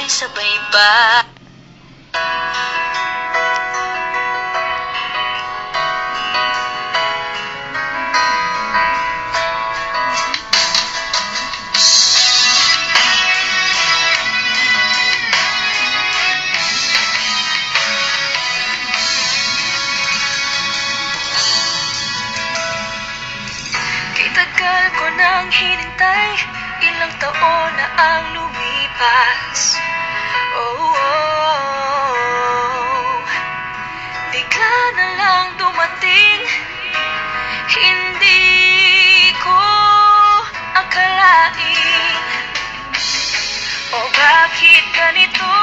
sabay pa. Tagal ko nang hinintay, ilang taon na ang lumipas. Oh, oh, bigla na lang dumating, hindi ko akalain. Oh, bakit ganito?